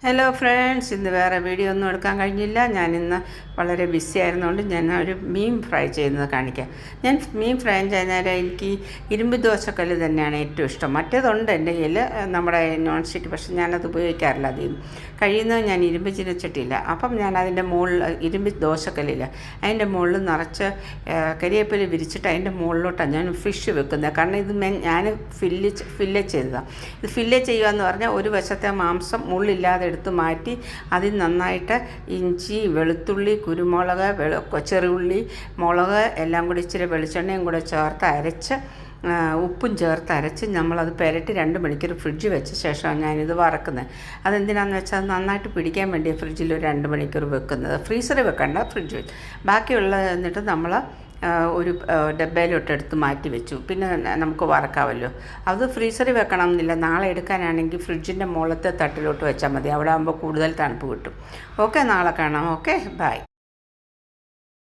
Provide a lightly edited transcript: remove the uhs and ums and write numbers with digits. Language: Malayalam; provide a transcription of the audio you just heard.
ഹലോ ഫ്രണ്ട്സ്, ഇന്ന് വേറെ വീഡിയോ ഒന്നും എടുക്കാൻ കഴിഞ്ഞില്ല. ഞാനിന്ന് വളരെ ബിസി ആയിരുന്നുകൊണ്ട് ഞാൻ ഒരു മീൻ ഫ്രൈ ചെയ്യുന്നത് കാണിക്കാം. ഞാൻ മീൻ ഫ്രൈ ചെയ്യുന്നേരം എനിക്ക് ഇരുമ്പ് ദോശക്കല്ല് തന്നെയാണ് ഏറ്റവും ഇഷ്ടം. മറ്റേതുണ്ട് എൻ്റെ കയ്യിൽ, നമ്മുടെ നോൺ സ്റ്റിക്ക്, പക്ഷെ ഞാനത് ഉപയോഗിക്കാറില്ല അധികം. കഴിയുന്നത് ഞാൻ ഇരുമ്പ് ചീനച്ചട്ടിയില്ല. അപ്പം ഞാൻ അതിൻ്റെ മുകളിൽ ഇരുമ്പ് ദോശക്കല്ലില്ല, അതിൻ്റെ മുകളിൽ നിറച്ച് കരിവേപ്പില വിരിച്ചിട്ട് അതിൻ്റെ മുകളിലോട്ടാണ് ഞാൻ ഫിഷ് വെക്കുന്നത്. കാരണം ഇത് ഞാൻ ഫില്ല് ചെയ്തതാണ്. ഇത് ഫില്ല് ചെയ്യുക എന്ന് പറഞ്ഞാൽ ഒരു വശത്തെ മാംസം മുള്ളില്ലാതെ എടുത്ത് മാറ്റി അതിൽ നന്നായിട്ട് ഇഞ്ചി, വെളുത്തുള്ളി, കുരുമുളക്, ചെറുള്ളി, മുളക് എല്ലാം കൂടി ഇച്ചിരി വെളിച്ചെണ്ണയും കൂടെ ചേർത്ത് അരച്ച് ഉപ്പും ചേർത്ത് അരച്ച് നമ്മളത് പുരട്ടി 2 മണിക്കൂർ ഫ്രിഡ്ജിൽ വെച്ച ശേഷമാണ് ഞാനിത് വറക്കുന്നത്. അതെന്തിനാണെന്ന് വെച്ചാൽ അത് നന്നായിട്ട് പിടിക്കാൻ വേണ്ടി ഫ്രിഡ്ജിൽ ഒരു 2 മണിക്കൂർ വെക്കുന്നത്. ഫ്രീസറിൽ വെക്കണ്ട, ഫ്രിഡ്ജിൽ വെച്ച് ബാക്കിയുള്ള എന്നിട്ട് നമ്മൾ ഒരു ഡബ്ബയിലോട്ടെടുത്ത് മാറ്റി വെച്ചു. പിന്നെ നമുക്ക് വറക്കാമല്ലോ. അത് ഫ്രീസറിൽ വെക്കണം എന്നില്ല. നാളെ എടുക്കാനാണെങ്കിൽ ഫ്രിഡ്ജിൻ്റെ മുകളിലത്തെ തട്ടിലോട്ട് വെച്ചാൽ മതി. അവിടെ ആകുമ്പോൾ കൂടുതൽ തണുപ്പ് കിട്ടും. ഓക്കെ, നാളെ കാണാം. Okay, by.